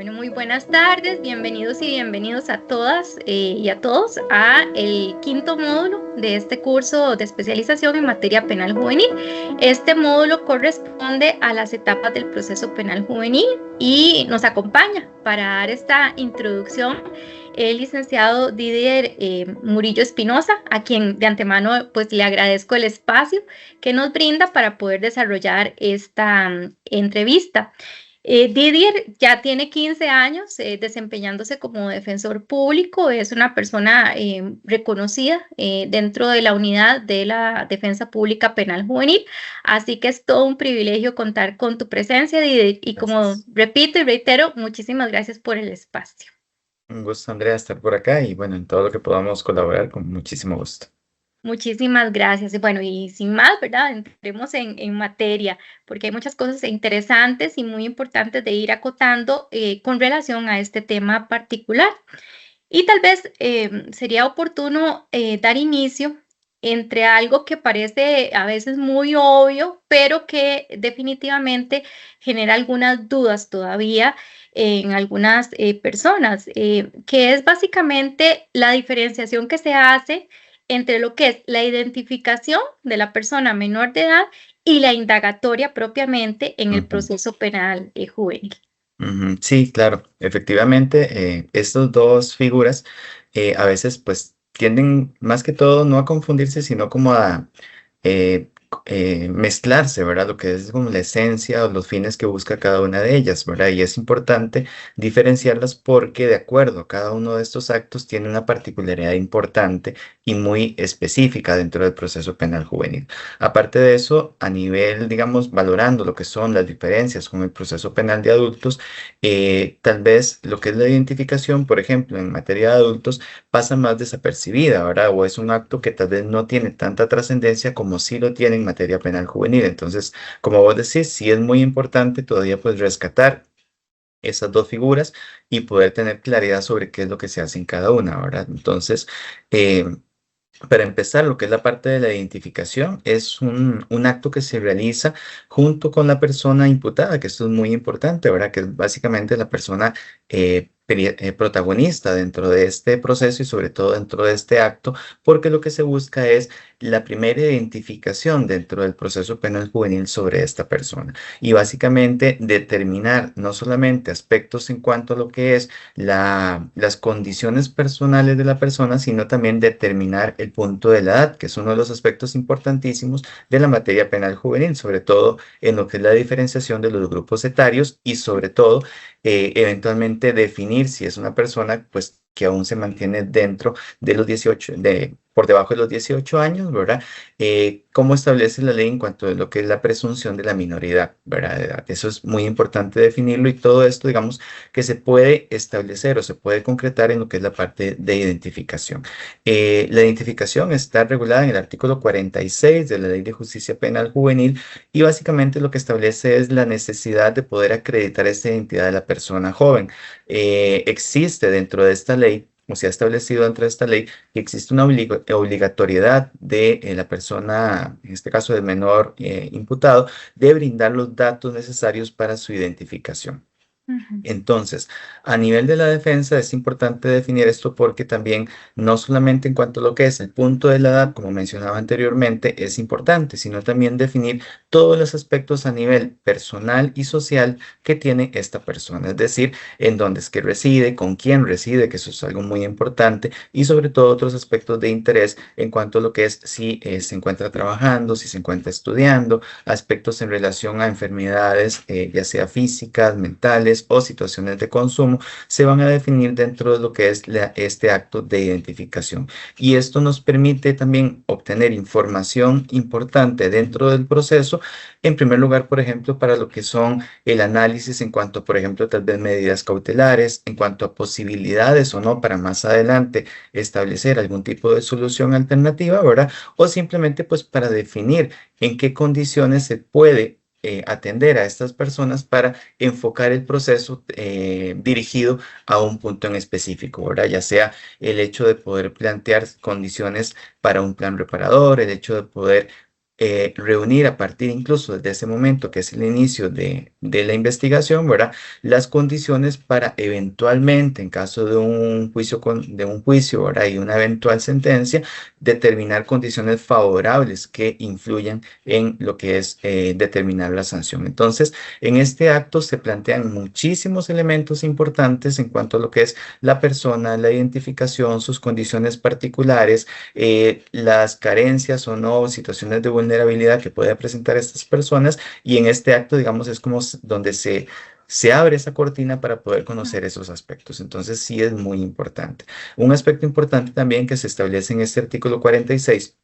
Bueno, muy buenas tardes, bienvenidos y bienvenidos a todas y a todos a el quinto módulo de este curso de especialización en materia penal juvenil. Este módulo corresponde a las etapas del proceso penal juvenil y nos acompaña para dar esta introducción el licenciado Didier Murillo Espinosa, a quien de antemano pues le agradezco el espacio que nos brinda para poder desarrollar esta entrevista. Didier ya tiene 15 años desempeñándose como defensor público, es una persona reconocida dentro de la unidad de la Defensa Pública Penal Juvenil, así que es todo un privilegio contar con tu presencia, Didier, y como repito y reitero, muchísimas gracias por el espacio. Un gusto, Andrea, estar por acá y bueno, en todo lo que podamos colaborar, con muchísimo gusto. Muchísimas gracias. Y bueno, y sin más, ¿verdad? Entremos en materia, porque hay muchas cosas interesantes y muy importantes de ir acotando con relación a este tema particular. Y tal vez sería oportuno dar inicio entre algo que parece a veces muy obvio, pero que definitivamente genera algunas dudas todavía en algunas personas, que es básicamente la diferenciación que se hace entre lo que es la identificación de la persona menor de edad y la indagatoria propiamente en el Ujú, proceso penal juvenil. ujú. Sí, claro, efectivamente, estas dos figuras a veces pues tienden más que todo no a confundirse, sino como a mezclarse, ¿verdad? Lo que es como la esencia o los fines que busca cada una de ellas, ¿verdad? Y es importante diferenciarlas porque de acuerdo a cada uno de estos actos tiene una particularidad importante y muy específica dentro del proceso penal juvenil. Aparte de eso, a nivel, digamos, valorando lo que son las diferencias con el proceso penal de adultos, tal vez lo que es la identificación, por ejemplo, en materia de adultos, pasa más desapercibida, ¿verdad? O es un acto que tal vez no tiene tanta trascendencia como sí lo tiene en materia penal juvenil. Entonces, como vos decís, sí es muy importante todavía pues rescatar esas dos figuras y poder tener claridad sobre qué es lo que se hace en cada una, ¿verdad? Entonces, eh, para empezar, lo que es la parte de la identificación es un acto que se realiza junto con la persona imputada, que esto es muy importante, ¿verdad? Que es básicamente la persona protagonista dentro de este proceso y sobre todo dentro de este acto, porque lo que se busca es la primera identificación dentro del proceso penal juvenil sobre esta persona y básicamente determinar no solamente aspectos en cuanto a lo que es las condiciones personales de la persona, sino también determinar el punto de la edad, que es uno de los aspectos importantísimos de la materia penal juvenil, sobre todo en lo que es la diferenciación de los grupos etarios y sobre todo eventualmente definir si es una persona pues que aún se mantiene dentro de los 18, por debajo de los 18 años, ¿verdad? ¿Cómo establece la ley en cuanto a lo que es la presunción de la minoridad, ¿verdad? De edad. Eso es muy importante definirlo y todo esto, digamos, que se puede establecer o se puede concretar en lo que es la parte de identificación. La identificación está regulada en el artículo 46 de la Ley de Justicia Penal Juvenil y básicamente lo que establece es la necesidad de poder acreditar esta identidad de la persona joven. Existe dentro de esta ley o se ha establecido dentro de esta ley que existe una obligatoriedad de la persona, en este caso del menor imputado, de brindar los datos necesarios para su identificación. Ujú. Entonces, a nivel de la defensa es importante definir esto porque también no solamente en cuanto a lo que es el punto de la edad, como mencionaba anteriormente, es importante, sino también definir todos los aspectos a nivel personal y social que tiene esta persona, es decir, en dónde es que reside, con quién reside, que eso es algo muy importante, y sobre todo otros aspectos de interés en cuanto a lo que es si se encuentra trabajando, si se encuentra estudiando, aspectos en relación a enfermedades, ya sea físicas, mentales o situaciones de consumo, se van a definir dentro de lo que es este acto de identificación. Y esto nos permite también obtener información importante dentro del proceso, en primer lugar, por ejemplo, para lo que son el análisis en cuanto, por ejemplo, tal vez medidas cautelares, en cuanto a posibilidades o no para más adelante establecer algún tipo de solución alternativa, ¿verdad? O simplemente pues para definir en qué condiciones se puede atender a estas personas para enfocar el proceso dirigido a un punto en específico, ¿verdad? Ya sea el hecho de poder plantear condiciones para un plan reparador, el hecho de poder reunir a partir incluso desde ese momento, que es el inicio de la investigación, ¿verdad? Las condiciones para eventualmente, en caso de un juicio, de un juicio, ¿verdad? Y una eventual sentencia, determinar condiciones favorables que influyan en lo que es determinar la sanción. Entonces, en este acto se plantean muchísimos elementos importantes en cuanto a lo que es la persona, la identificación, sus condiciones particulares, las carencias o no, situaciones de vulnerabilidad que pueden presentar estas personas, y en este acto, digamos, es como donde se abre esa cortina para poder conocer esos aspectos. Entonces, sí es muy importante. Un aspecto importante también que se establece en este artículo 46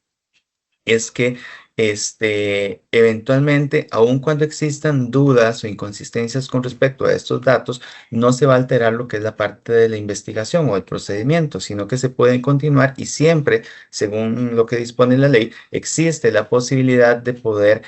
es que eventualmente, aun cuando existan dudas o inconsistencias con respecto a estos datos, no se va a alterar lo que es la parte de la investigación o el procedimiento, sino que se pueden continuar y siempre, según lo que dispone la ley, existe la posibilidad de poder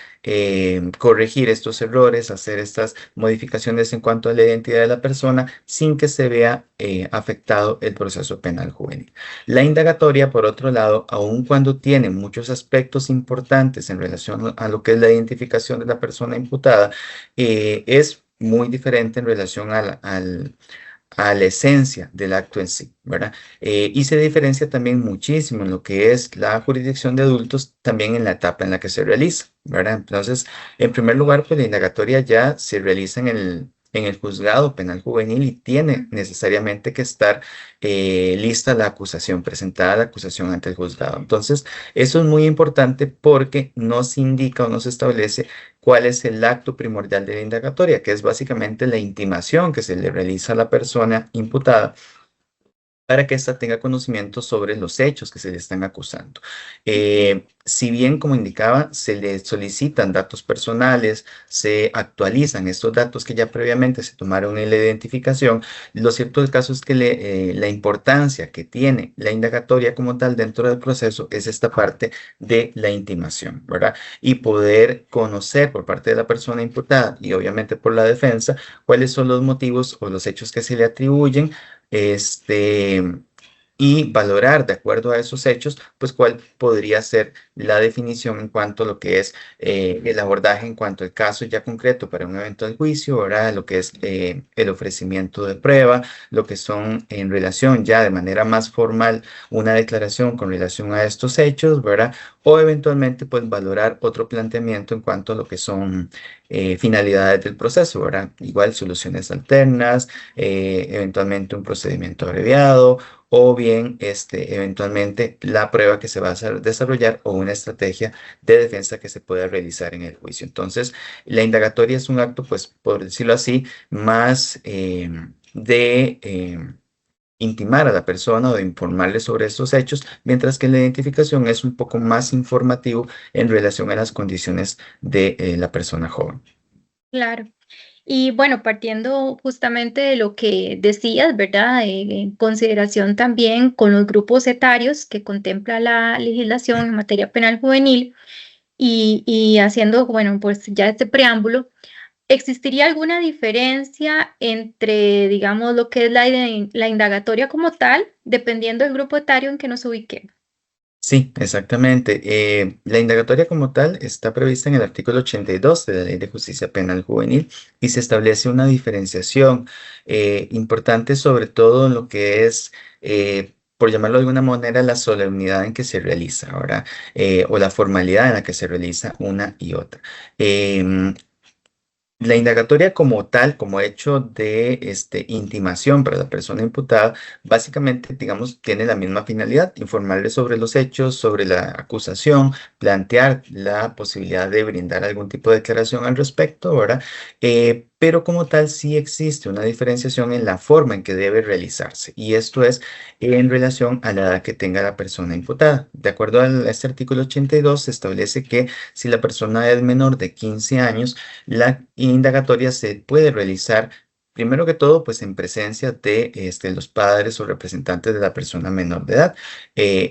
corregir estos errores, hacer estas modificaciones en cuanto a la identidad de la persona sin que se vea afectado el proceso penal juvenil. La indagatoria, por otro lado, aun cuando tiene muchos aspectos importantes en relación a lo que es la identificación de la persona imputada, es muy diferente en relación a la esencia del acto en sí, ¿verdad? Y se diferencia también muchísimo en lo que es la jurisdicción de adultos, también en la etapa en la que se realiza, ¿verdad? Entonces, en primer lugar, pues la indagatoria ya se realiza en el juzgado penal juvenil y tiene necesariamente que estar lista la acusación, presentada la acusación ante el juzgado. Entonces, eso es muy importante porque no se indica o no se establece cuál es el acto primordial de la indagatoria, que es básicamente la intimación que se le realiza a la persona imputada para que ésta tenga conocimiento sobre los hechos que se le están acusando. Si bien, como indicaba, se le solicitan datos personales, se actualizan estos datos que ya previamente se tomaron en la identificación, lo cierto del caso es que la importancia que tiene la indagatoria como tal dentro del proceso es esta parte de la intimación, ¿verdad? Y poder conocer por parte de la persona imputada y obviamente por la defensa cuáles son los motivos o los hechos que se le atribuyen, este, y valorar de acuerdo a esos hechos, pues cuál podría ser la definición en cuanto a lo que es el abordaje en cuanto al caso ya concreto para un evento del juicio, ¿verdad? Lo que es el ofrecimiento de prueba, lo que son en relación ya de manera más formal una declaración con relación a estos hechos, ¿verdad? O eventualmente pues valorar otro planteamiento en cuanto a lo que son finalidades del proceso, ¿verdad? Igual soluciones alternas, eventualmente un procedimiento abreviado o bien eventualmente la prueba que se va a desarrollar o una estrategia de defensa que se pueda realizar en el juicio. Entonces, la indagatoria es un acto, pues, por decirlo así, más de intimar a la persona o de informarle sobre estos hechos, mientras que la identificación es un poco más informativo en relación a las condiciones de la persona joven. Claro. Y bueno, partiendo justamente de lo que decías, ¿verdad? En consideración también con los grupos etarios que contempla la legislación en materia penal juvenil y haciendo, bueno, pues ya este preámbulo, ¿existiría alguna diferencia entre, digamos, lo que es la indagatoria como tal, dependiendo del grupo etario en que nos ubiquemos? Sí, exactamente. La indagatoria como tal está prevista en el artículo 82 de la Ley de Justicia Penal Juvenil y se establece una diferenciación importante sobre todo en lo que es, por llamarlo de alguna manera, la solemnidad en que se realiza, ahora o la formalidad en la que se realiza una y otra. Em, la indagatoria como tal, como hecho de intimación para la persona imputada, básicamente, digamos, tiene la misma finalidad, informarle sobre los hechos, sobre la acusación, plantear la posibilidad de brindar algún tipo de declaración al respecto, ¿verdad? Pero como tal sí existe una diferenciación en la forma en que debe realizarse y esto es en relación a la edad que tenga la persona imputada. De acuerdo a este artículo 82 se establece que si la persona es menor de 15 años, la indagatoria se puede realizar primero que todo, pues en presencia de los padres o representantes de la persona menor de edad,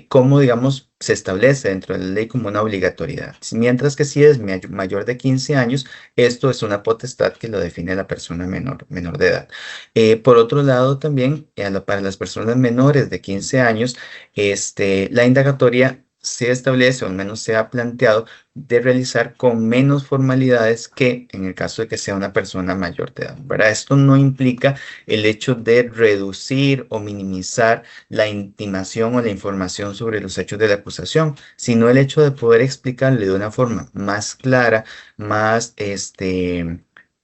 como digamos se establece dentro de la ley como una obligatoriedad. Mientras que si es mayor de 15 años, esto es una potestad que lo define la persona menor de edad. Por otro lado, también para las personas menores de 15 años, la indagatoria se establece, o al menos se ha planteado, de realizar con menos formalidades que en el caso de que sea una persona mayor de edad, ¿verdad? Esto no implica el hecho de reducir o minimizar la intimación o la información sobre los hechos de la acusación, sino el hecho de poder explicarle de una forma más clara, más,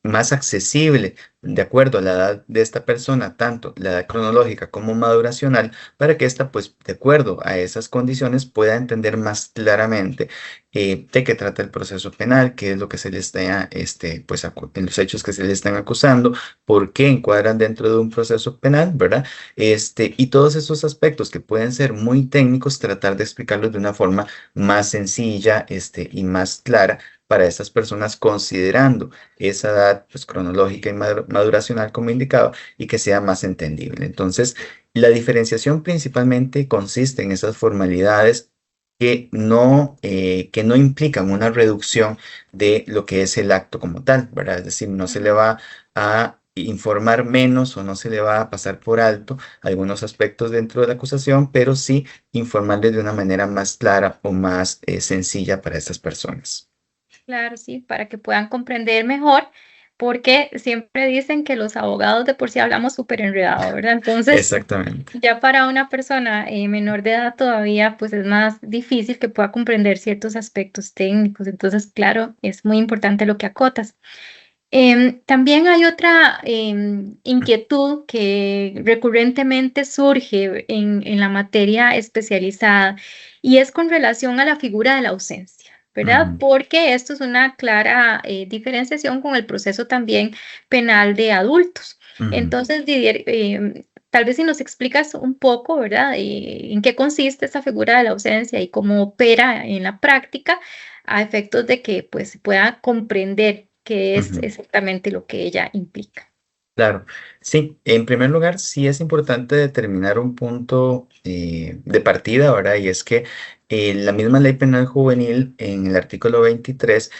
más accesible, de acuerdo a la edad de esta persona, tanto la edad cronológica como maduracional, para que ésta, pues, de acuerdo a esas condiciones, pueda entender más claramente de qué trata el proceso penal, qué es lo que se le está, pues, en los hechos que se le están acusando, por qué encuadran dentro de un proceso penal, ¿verdad? Y todos esos aspectos que pueden ser muy técnicos, tratar de explicarlos de una forma más sencilla, y más clara para estas personas, considerando esa edad, pues, cronológica y maduracional, como indicaba, y que sea más entendible. Entonces, la diferenciación principalmente consiste en esas formalidades que no implican una reducción de lo que es el acto como tal, ¿verdad? Es decir, no se le Ujú. va a informar menos o no se le va a pasar por alto algunos aspectos dentro de la acusación, pero sí informarle de una manera más clara o más sencilla para estas personas. Claro, sí, para que puedan comprender mejor, porque siempre dicen que los abogados de por sí hablamos súper enredado, ¿verdad? Entonces, Exactamente. ya para una persona menor de edad todavía, pues es más difícil que pueda comprender ciertos aspectos técnicos. Entonces, claro, es muy importante lo que acotas. También hay otra inquietud que recurrentemente surge en la materia especializada y es con relación a la figura de la ausencia, ¿verdad? Ujú, Porque esto es una clara diferenciación con el proceso también penal de adultos. ujú. Entonces, Didier, tal vez si nos explicas un poco, ¿verdad? En qué consiste esta figura de la ausencia y cómo opera en la práctica a efectos de que pues se pueda comprender qué es Ujú. exactamente lo que ella implica. Claro, sí, en primer lugar, sí es importante determinar un punto de partida, ¿verdad? Y es que la misma ley penal juvenil en el artículo 23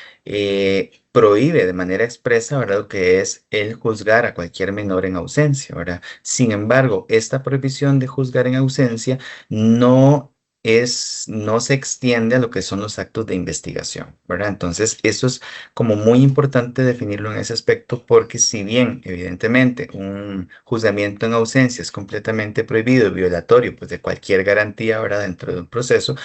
prohíbe de manera expresa, ¿verdad? Lo que es el juzgar a cualquier menor en ausencia, ¿verdad? Sin embargo, esta prohibición de juzgar en ausencia no no se extiende a lo que son los actos de investigación, ¿verdad? Entonces, eso es como muy importante definirlo en ese aspecto, porque si bien evidentemente un juzgamiento en ausencia es completamente prohibido y violatorio, pues, de cualquier garantía, ¿verdad? Dentro de un proceso,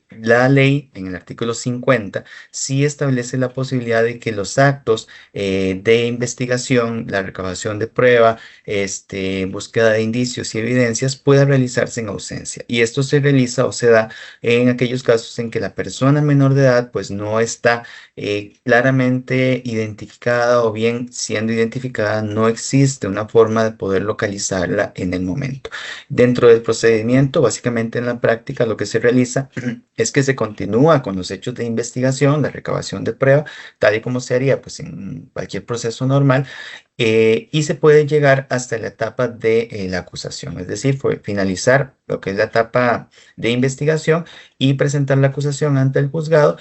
la ley en el artículo 50 sí establece la posibilidad de que los actos de investigación, la recabación de prueba, búsqueda de indicios y evidencias pueda realizarse en ausencia. Y esto se realiza o se da en aquellos casos en que la persona menor de edad, pues, no está claramente identificada, o bien siendo identificada, no existe una forma de poder localizarla en el momento. Dentro del procedimiento, básicamente en la práctica, lo que se realiza es que se continúa con los hechos de investigación, la recabación de prueba, tal y como se haría, pues, en cualquier proceso normal, y se puede llegar hasta la etapa de la acusación, es decir, finalizar lo que es la etapa de investigación y presentar la acusación ante el juzgado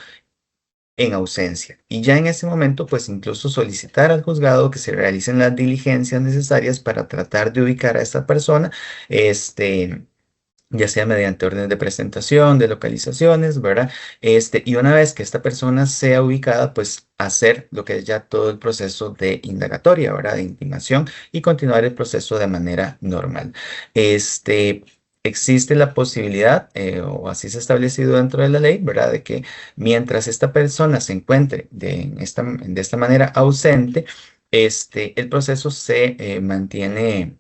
en ausencia. Y ya en ese momento, pues, incluso solicitar al juzgado que se realicen las diligencias necesarias para tratar de ubicar a esta persona, este, ya sea mediante órdenes de presentación, de localizaciones, ¿verdad? Y una vez que esta persona sea ubicada, pues, hacer lo que es ya todo el proceso de indagatoria, ¿verdad? De intimación, y continuar el proceso de manera normal. Existe la posibilidad, o así se ha establecido dentro de la ley, ¿verdad? De que mientras esta persona se encuentre de esta manera ausente, el proceso se mantiene,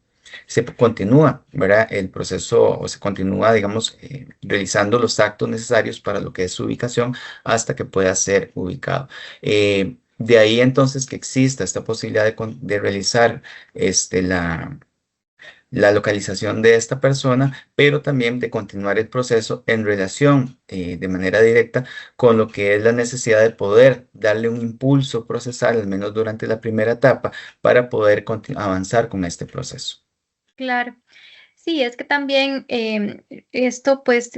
se continúa, ¿verdad? El proceso, o se continúa, digamos, realizando los actos necesarios para lo que es su ubicación hasta que pueda ser ubicado. De ahí entonces que exista esta posibilidad de realizar la localización de esta persona, pero también de continuar el proceso en relación, de manera directa, con lo que es la necesidad de poder darle un impulso procesal, al menos durante la primera etapa, para poder avanzar con este proceso. Claro. Sí, es que también esto pues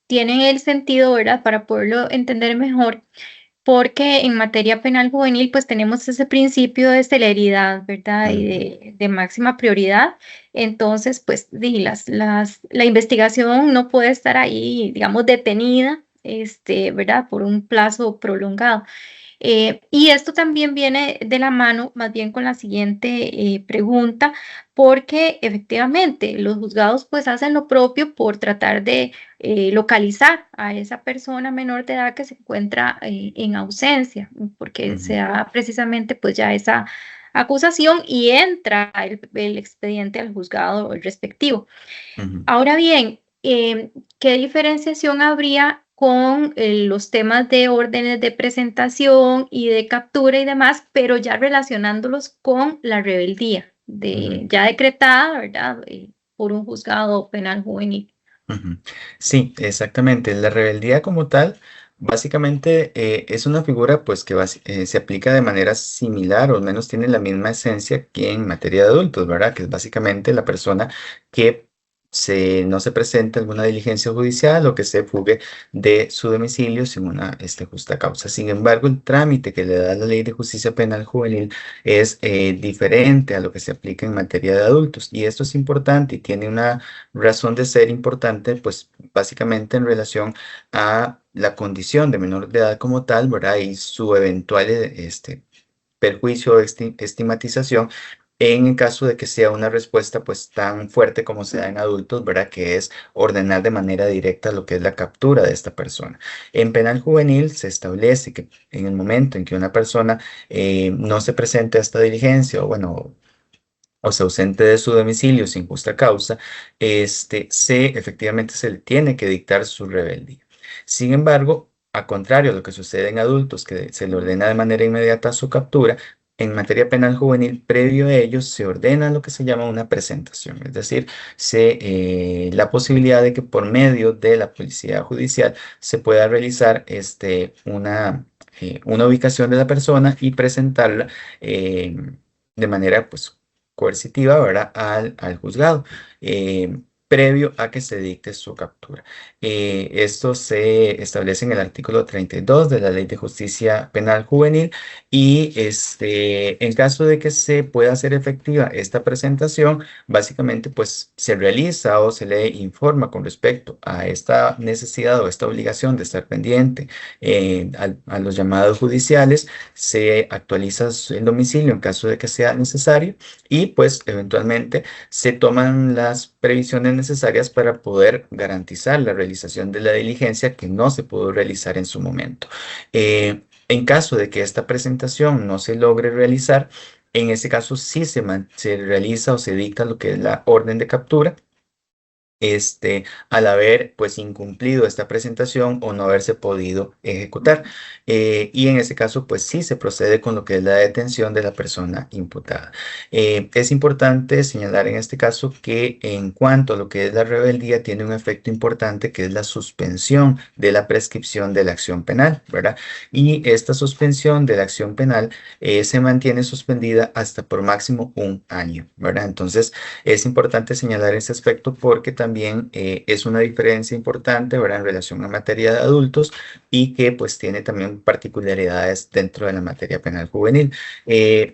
tiene el sentido, ¿verdad? Para poderlo entender mejor, porque en materia penal juvenil pues tenemos ese principio de celeridad, ¿verdad? Y Ujú, de máxima prioridad. Entonces, pues la investigación no puede estar ahí, digamos, detenida, ¿verdad? Por un plazo prolongado. Y esto también viene de la mano, más bien con la siguiente pregunta, porque efectivamente los juzgados pues hacen lo propio por tratar de localizar a esa persona menor de edad que se encuentra en ausencia, porque se ujú, da precisamente pues ya esa acusación y entra el expediente al juzgado respectivo. ujú. Ahora bien, ¿qué diferenciación habría con los temas de órdenes de presentación y de captura y demás, pero ya relacionándolos con la rebeldía Ujú, ya decretada, ¿verdad? Por un juzgado penal juvenil. ujú. Sí, exactamente. La rebeldía como tal, básicamente es una figura pues que se aplica de manera similar o al menos tiene la misma esencia que en materia de adultos, ¿verdad? Que es básicamente la persona que no se presenta alguna diligencia judicial o que se fugue de su domicilio sin una justa causa. Sin embargo, el trámite que le da la Ley de Justicia Penal Juvenil es diferente a lo que se aplica en materia de adultos. Y esto es importante y tiene una razón de ser importante, pues básicamente en relación a la condición de menor de edad como tal, ¿verdad? Y su eventual perjuicio o estigmatización en el caso de que sea una respuesta pues tan fuerte como se da en adultos, ¿verdad? Que es ordenar de manera directa lo que es la captura de esta persona. En penal juvenil se establece que en el momento en que una persona no se presente a esta diligencia o bueno, o se ausente de su domicilio sin justa causa, efectivamente se le tiene que dictar su rebeldía. Sin embargo, a contrario a lo que sucede en adultos, que se le ordena de manera inmediata su captura, en materia penal juvenil, previo a ello, se ordena lo que se llama una presentación, es decir, la posibilidad de que por medio de la policía judicial se pueda realizar una ubicación de la persona y presentarla de manera pues coercitiva, ¿verdad? Al juzgado, previo a que se dicte su captura. Esto se establece en el artículo 32 de la Ley de Justicia Penal Juvenil y en caso de que se pueda hacer efectiva esta presentación, básicamente pues se realiza o se le informa con respecto a esta necesidad o esta obligación de estar pendiente a los llamados judiciales, se actualiza el domicilio en caso de que sea necesario y pues eventualmente se toman las previsiones necesarias para poder garantizar la realización de la diligencia que no se pudo realizar en su momento. En caso de que esta presentación no se logre realizar, en ese caso sí se realiza o se dicta lo que es la orden de captura al haber pues incumplido esta presentación o no haberse podido ejecutar. Y en ese caso pues sí se procede con lo que es la detención de la persona imputada. Es importante señalar en este caso que en cuanto a lo que es la rebeldía tiene un efecto importante que es la suspensión de la prescripción de la acción penal, ¿verdad? Y esta suspensión de la acción penal se mantiene suspendida hasta por máximo un año, ¿verdad? Entonces, es importante señalar ese aspecto porque también es una diferencia importante, ¿verdad? En relación a materia de adultos y que pues tiene también particularidades dentro de la materia penal juvenil.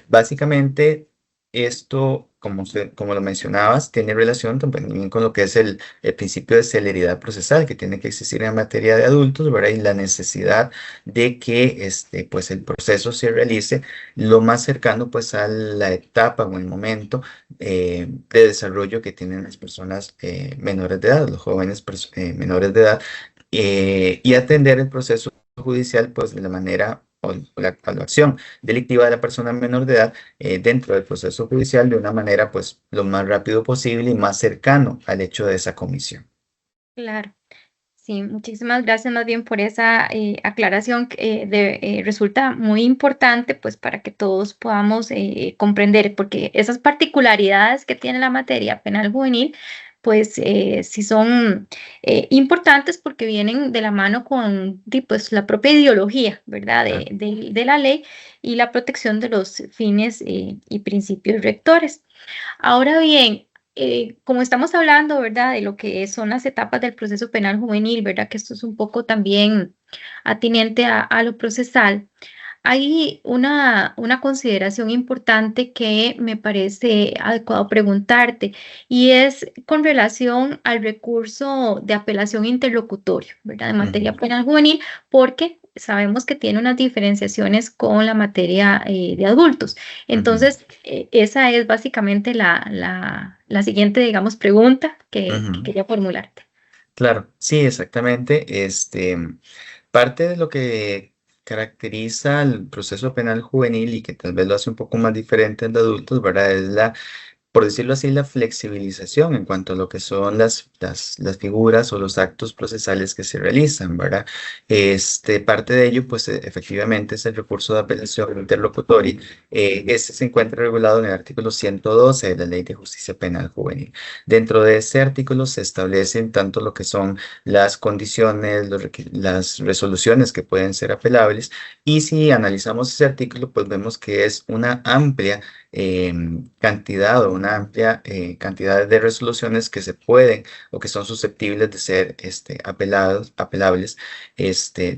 Básicamente, esto, como lo mencionabas, tiene relación también con lo que es el principio de celeridad procesal que tiene que existir en materia de adultos, ¿verdad? Y la necesidad de que pues el proceso se realice lo más cercano pues a la etapa o el momento de desarrollo que tienen las personas menores de edad, los jóvenes menores de edad, y atender el proceso judicial pues de la manera o la acción delictiva de la persona menor de edad dentro del proceso judicial de una manera pues lo más rápido posible y más cercano al hecho de esa comisión. Claro. Sí, muchísimas gracias más bien por esa aclaración que resulta muy importante pues para que todos podamos comprender, porque esas particularidades que tiene la materia penal juvenil pues sí son importantes porque vienen de la mano con pues, la propia ideología, ¿verdad? Claro. De la ley y la protección de los fines y principios rectores. Ahora bien, como estamos hablando, ¿verdad?, de lo que son las etapas del proceso penal juvenil, ¿verdad?, que esto es un poco también atinente a lo procesal. Hay una consideración importante que me parece adecuado preguntarte y es con relación al recurso de apelación interlocutorio, ¿verdad? De materia Ujú, penal juvenil, porque sabemos que tiene unas diferenciaciones con la materia de adultos. ujú, Entonces, esa es básicamente la siguiente, digamos, pregunta que ujú. quería formularte. Claro, sí, exactamente. Parte de lo que caracteriza el proceso penal juvenil y que tal vez lo hace un poco más diferente al de adultos, ¿verdad? Es por decirlo así, la flexibilización en cuanto a lo que son las figuras o los actos procesales que se realizan, ¿verdad? Parte de ello, pues efectivamente es el recurso de apelación interlocutoria. Este se encuentra regulado en el artículo 112 de la Ley de Justicia Penal Juvenil. Dentro de ese artículo se establecen tanto lo que son las condiciones, las resoluciones que pueden ser apelables, y si analizamos ese artículo, pues vemos que es una amplia cantidad o una amplia cantidad de resoluciones que se pueden o que son susceptibles de ser apelables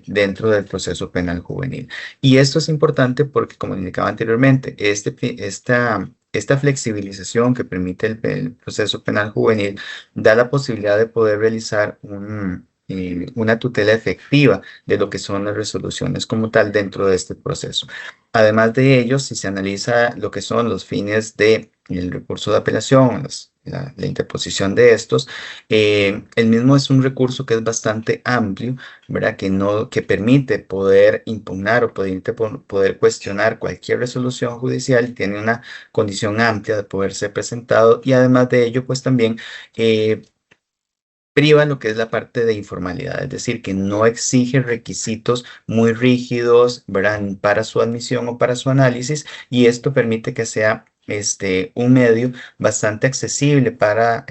dentro del proceso penal juvenil. Y esto es importante porque, como indicaba anteriormente, esta flexibilización que permite el proceso penal juvenil da la posibilidad de poder realizar una tutela efectiva de lo que son las resoluciones como tal dentro de este proceso. Además de ello, si se analiza lo que son los fines del recurso de apelación, la interposición de estos, el mismo es un recurso que es bastante amplio, ¿verdad? Que permite poder impugnar o poder cuestionar cualquier resolución judicial, tiene una condición amplia de poder ser presentado y además de ello, pues también eh, priva lo que es la parte de informalidad, es decir, que no exige requisitos muy rígidos, ¿verdad?, para su admisión o para su análisis, y esto permite que sea un medio bastante accesible para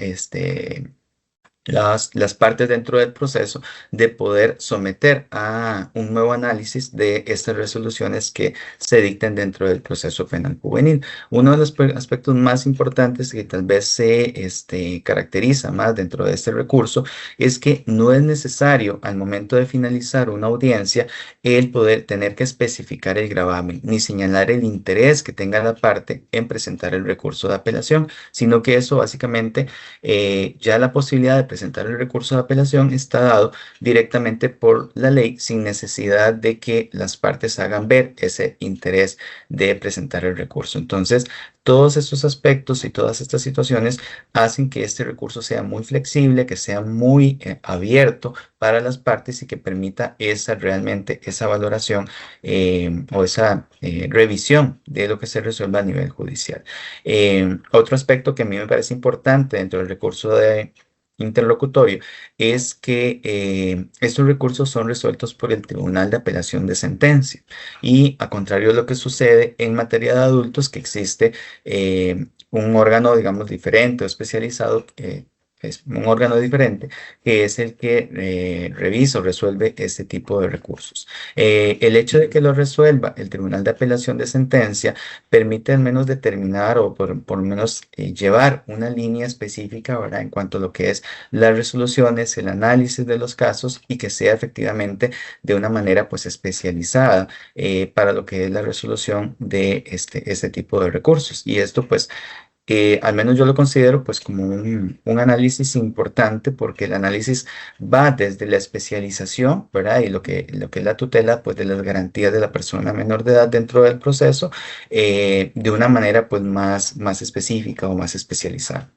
las partes dentro del proceso de poder someter a un nuevo análisis de estas resoluciones que se dicten dentro del proceso penal juvenil. Uno de los aspectos más importantes que tal vez se caracteriza más dentro de este recurso es que no es necesario al momento de finalizar una audiencia el poder tener que especificar el gravamen ni señalar el interés que tenga la parte en presentar el recurso de apelación, sino que eso básicamente ya la posibilidad de presentar el recurso de apelación está dado directamente por la ley sin necesidad de que las partes hagan ver ese interés de presentar el recurso. Entonces, todos estos aspectos y todas estas situaciones hacen que este recurso sea muy flexible, que sea muy abierto para las partes y que permita realmente esa valoración o esa revisión de lo que se resuelva a nivel judicial. Otro aspecto que a mí me parece importante dentro del recurso de interlocutorio es que estos recursos son resueltos por el Tribunal de Apelación de Sentencia y a contrario de lo que sucede en materia de adultos, que existe un órgano, digamos, diferente o especializado, es un órgano diferente, que es el que revisa o resuelve este tipo de recursos. El hecho de que lo resuelva el Tribunal de Apelación de Sentencia permite al menos determinar o por lo menos llevar una línea específica, ¿verdad?, en cuanto a lo que es las resoluciones, el análisis de los casos y que sea efectivamente de una manera pues especializada para lo que es la resolución de este tipo de recursos. Y esto pues al menos yo lo considero pues como un análisis importante porque el análisis va desde la especialización, ¿verdad? Y lo que es la tutela pues de las garantías de la persona menor de edad dentro del proceso de una manera pues más específica o más especializada.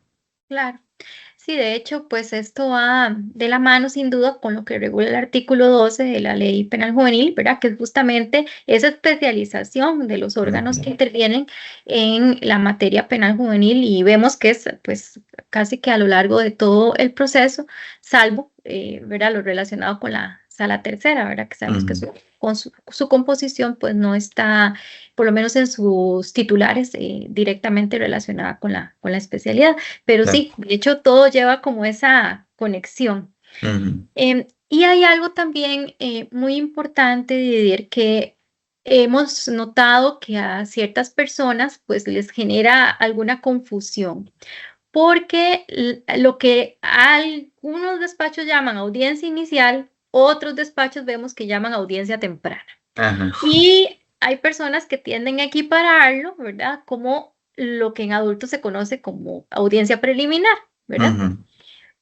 Claro. Sí, de hecho, pues esto va de la mano sin duda con lo que regula el artículo 12 de la Ley Penal Juvenil, ¿verdad? Que es justamente esa especialización de los órganos que Ujú, intervienen en la materia penal juvenil y vemos que es pues casi que a lo largo de todo el proceso, salvo, ¿verdad? Lo relacionado con la sala tercera, ¿verdad? Que sabemos que ujú, su composición pues no está, por lo menos en sus titulares, directamente relacionada con la especialidad. Pero claro. sí, de hecho todo lleva como esa conexión. Ujú, Y hay algo también muy importante, Didier, que hemos notado que a ciertas personas pues les genera alguna confusión porque lo que algunos despachos llaman audiencia inicial, otros despachos vemos que llaman audiencia temprana. Ajá. Y hay personas que tienden a equipararlo, ¿verdad? Como lo que en adultos se conoce como audiencia preliminar, ¿verdad? Ujú,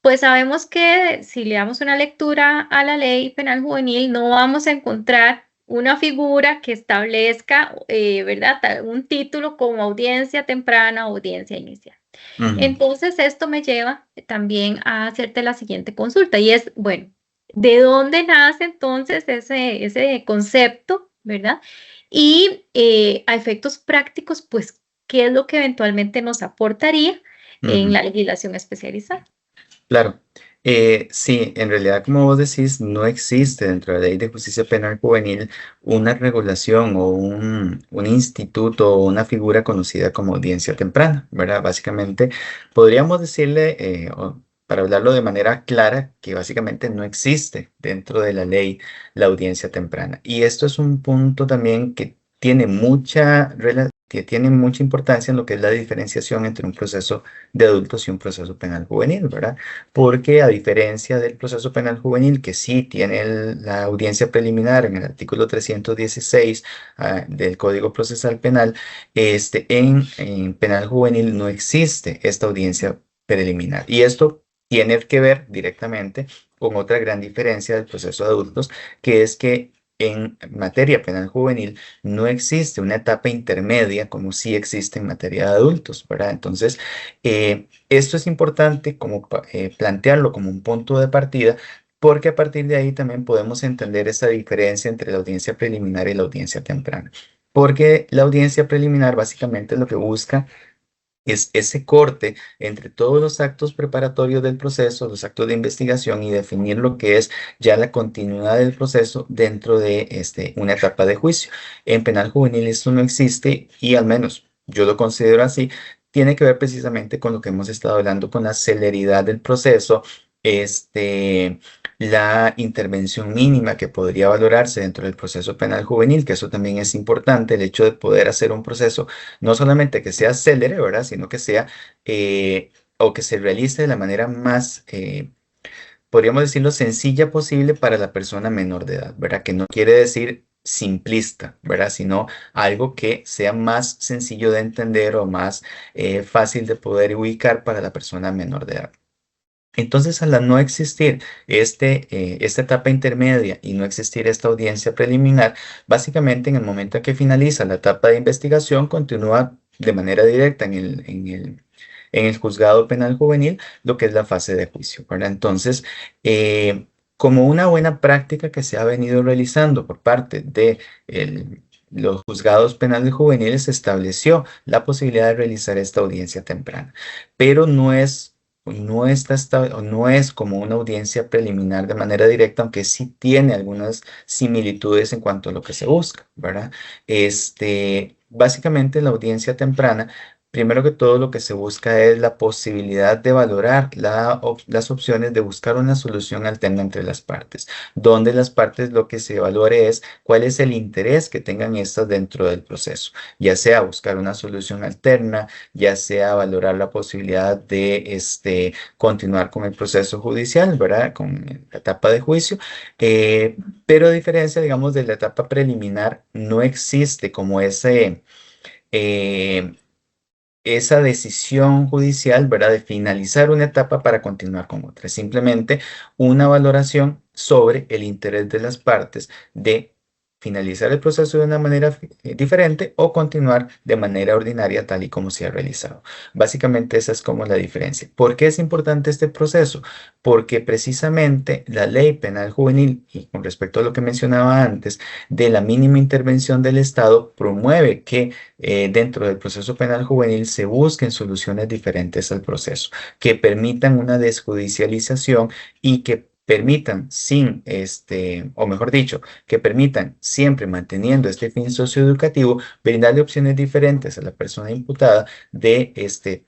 Pues sabemos que si le damos una lectura a la ley penal juvenil, no vamos a encontrar una figura que establezca, ¿verdad? Un título como audiencia temprana o audiencia inicial. ujú. Entonces, esto me lleva también a hacerte la siguiente consulta y es, bueno, ¿de dónde nace entonces ese concepto, ¿verdad? Y a efectos prácticos, pues, ¿qué es lo que eventualmente nos aportaría en Ujú. la legislación especializada? Claro. Sí, en realidad, como vos decís, no existe dentro de la Ley de Justicia Penal Juvenil una regulación o un instituto o una figura conocida como audiencia temprana, ¿verdad? Básicamente, podríamos decirle, para hablarlo de manera clara, que básicamente no existe dentro de la ley la audiencia temprana. Y esto es un punto también que tiene mucha importancia en lo que es la diferenciación entre un proceso de adultos y un proceso penal juvenil, ¿verdad? Porque a diferencia del proceso penal juvenil, que sí tiene la audiencia preliminar en el artículo 316 del Código Procesal Penal, en penal juvenil no existe esta audiencia preliminar. Y esto tiene que ver directamente con otra gran diferencia del proceso de adultos, que es que en materia penal juvenil no existe una etapa intermedia como sí existe en materia de adultos, ¿verdad? Entonces, esto es importante como plantearlo como un punto de partida, porque a partir de ahí también podemos entender esa diferencia entre la audiencia preliminar y la audiencia temprana. Porque la audiencia preliminar básicamente lo que busca es ese corte entre todos los actos preparatorios del proceso, los actos de investigación y definir lo que es ya la continuidad del proceso dentro de una etapa de juicio. En penal juvenil esto no existe y al menos yo lo considero así. Tiene que ver precisamente con lo que hemos estado hablando, con la celeridad del proceso, este, la intervención mínima que podría valorarse dentro del proceso penal juvenil, que eso también es importante, el hecho de poder hacer un proceso no solamente que sea célere, ¿verdad? Sino que sea o que se realice de la manera más, podríamos decirlo, sencilla posible para la persona menor de edad, ¿verdad? Que no quiere decir simplista, ¿verdad? Sino algo que sea más sencillo de entender o más fácil de poder ubicar para la persona menor de edad. Entonces, al no existir esta etapa intermedia y no existir esta audiencia preliminar, básicamente en el momento en que finaliza la etapa de investigación, continúa de manera directa en el juzgado penal juvenil lo que es la fase de juicio, ¿verdad? Entonces, como una buena práctica que se ha venido realizando por parte de los juzgados penales juveniles, se estableció la posibilidad de realizar esta audiencia temprana, pero no es como una audiencia preliminar de manera directa, aunque sí tiene algunas similitudes en cuanto a lo que se busca, ¿verdad? Básicamente la audiencia temprana, primero que todo lo que se busca es la posibilidad de valorar las opciones de buscar una solución alterna entre las partes, donde las partes lo que se valore es cuál es el interés que tengan estas dentro del proceso, ya sea buscar una solución alterna, ya sea valorar la posibilidad de continuar con el proceso judicial, ¿verdad? Con la etapa de juicio. Pero a diferencia, digamos, de la etapa preliminar, no existe como eh, esa decisión judicial, ¿verdad? De finalizar una etapa para continuar con otra. Es simplemente una valoración sobre el interés de las partes de finalizar el proceso de una manera diferente o continuar de manera ordinaria tal y como se ha realizado. Básicamente esa es como la diferencia. ¿Por qué es importante este proceso? Porque precisamente la ley penal juvenil, y con respecto a lo que mencionaba antes, de la mínima intervención del Estado, promueve que dentro del proceso penal juvenil se busquen soluciones diferentes al proceso, que permitan una desjudicialización y que permitan o mejor dicho, que permitan siempre manteniendo este fin socioeducativo, brindarle opciones diferentes a la persona imputada de,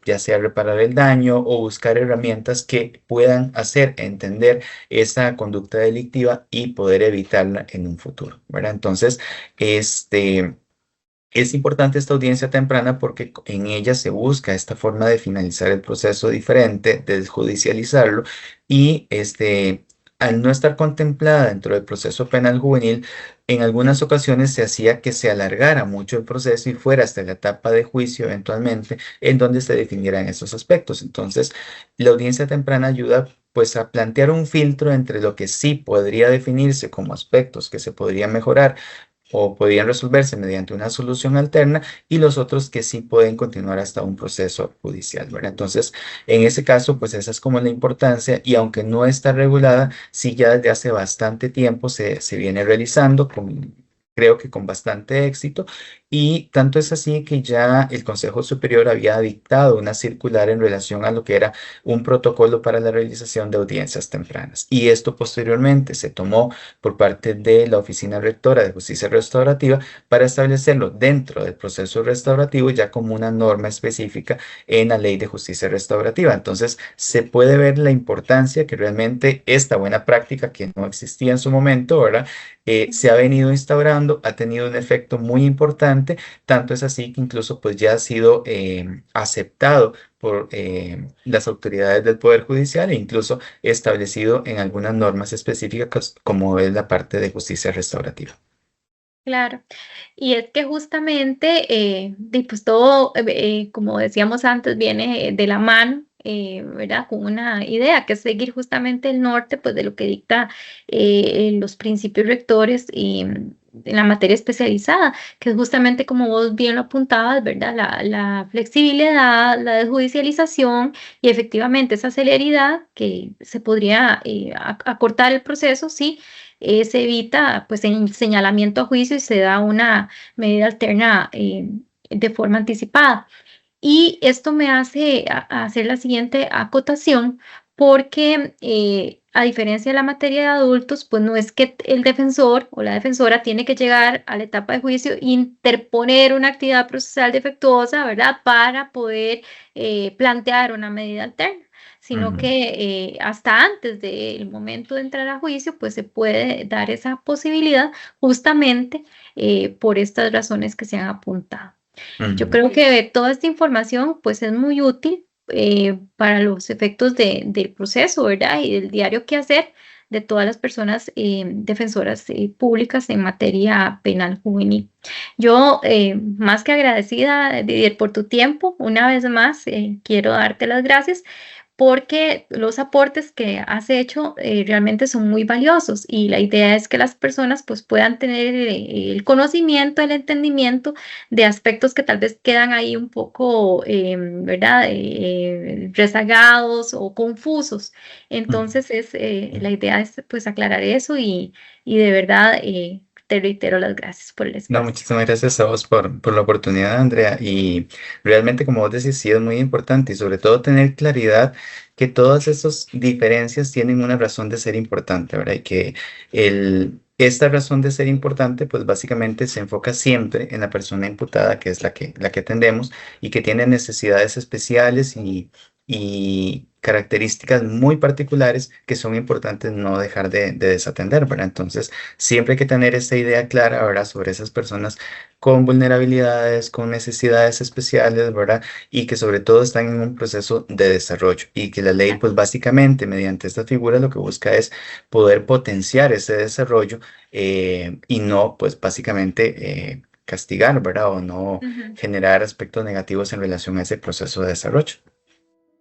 ya sea reparar el daño o buscar herramientas que puedan hacer entender esa conducta delictiva y poder evitarla en un futuro, ¿verdad? Entonces, este... Es importante esta audiencia temprana porque en ella se busca esta forma de finalizar el proceso diferente, de judicializarlo y al no estar contemplada dentro del proceso penal juvenil, en algunas ocasiones se hacía que se alargara mucho el proceso y fuera hasta la etapa de juicio eventualmente en donde se definieran esos aspectos. Entonces, la audiencia temprana ayuda pues a plantear un filtro entre lo que sí podría definirse como aspectos que se podrían mejorar o podrían resolverse mediante una solución alterna y los otros que sí pueden continuar hasta un proceso judicial, ¿verdad? Entonces, en ese caso, pues esa es como la importancia y aunque no está regulada, sí ya desde hace bastante tiempo se viene realizando creo que con bastante éxito y tanto es así que ya el Consejo Superior había dictado una circular en relación a lo que era un protocolo para la realización de audiencias tempranas y esto posteriormente se tomó por parte de la Oficina Rectora de Justicia Restaurativa para establecerlo dentro del proceso restaurativo ya como una norma específica en la Ley de Justicia Restaurativa. Entonces, se puede ver la importancia que realmente esta buena práctica que no existía en su momento, ¿verdad? Se ha venido instaurando, ha tenido un efecto muy importante, tanto es así que incluso pues ya ha sido aceptado por las autoridades del Poder Judicial e incluso establecido en algunas normas específicas como es la parte de justicia restaurativa. Claro, y es que justamente, pues todo, como decíamos antes, viene de la mano, ¿verdad? Con una idea que es seguir justamente el norte, pues de lo que dicta los principios rectores y en la materia especializada, que es justamente como vos bien lo apuntabas, ¿verdad? La flexibilidad, la desjudicialización y efectivamente esa celeridad que se podría acortar el proceso, sí, se evita pues el señalamiento a juicio y se da una medida alterna de forma anticipada. Y esto me hace hacer la siguiente acotación porque a diferencia de la materia de adultos, pues no es que el defensor o la defensora tiene que llegar a la etapa de juicio e interponer una actividad procesal defectuosa, ¿verdad? Para poder plantear una medida alterna, sino Ujú, que hasta antes del momento de entrar a juicio, pues se puede dar esa posibilidad justamente por estas razones que se han apuntado. Yo ujú. creo que toda esta información pues es muy útil para los efectos del proceso, ¿verdad? Y del diario que hacer de todas las personas defensoras públicas en materia penal juvenil. Yo, más que agradecida, Didier, por tu tiempo, una vez más, quiero darte las gracias porque los aportes que has hecho realmente son muy valiosos y la idea es que las personas pues puedan tener el conocimiento, el entendimiento de aspectos que tal vez quedan ahí un poco, ¿verdad? Rezagados o confusos. Ujú. Entonces la idea es pues aclarar eso y de verdad te reitero las gracias por el No, espacio. muchísimas gracias a vos por la oportunidad, Andrea. Y realmente, como vos decís, sí es muy importante y sobre todo tener claridad que todas esas diferencias tienen una razón de ser importante, ¿verdad? Y que esta razón de ser importante, pues básicamente se enfoca siempre en la persona imputada, que es la que atendemos y que tiene necesidades especiales y características muy particulares que son importantes no dejar de desatender, ¿verdad? Entonces, siempre hay que tener esa idea clara, ¿verdad? Sobre esas personas con vulnerabilidades, con necesidades especiales, ¿verdad? Y que sobre todo están en un proceso de desarrollo y que la ley, pues básicamente mediante esta figura lo que busca es poder potenciar ese desarrollo y no, pues básicamente castigar, ¿verdad? O no Ujú. generar aspectos negativos en relación a ese proceso de desarrollo.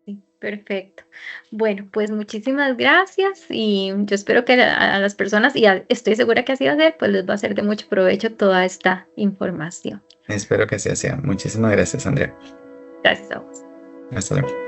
Sí, perfecto. Bueno, pues muchísimas gracias y yo espero que a las personas, y estoy segura que así va a ser, pues les va a ser de mucho provecho toda esta información. Espero que así sea. Muchísimas gracias, Andrea. Gracias a vos. Hasta luego.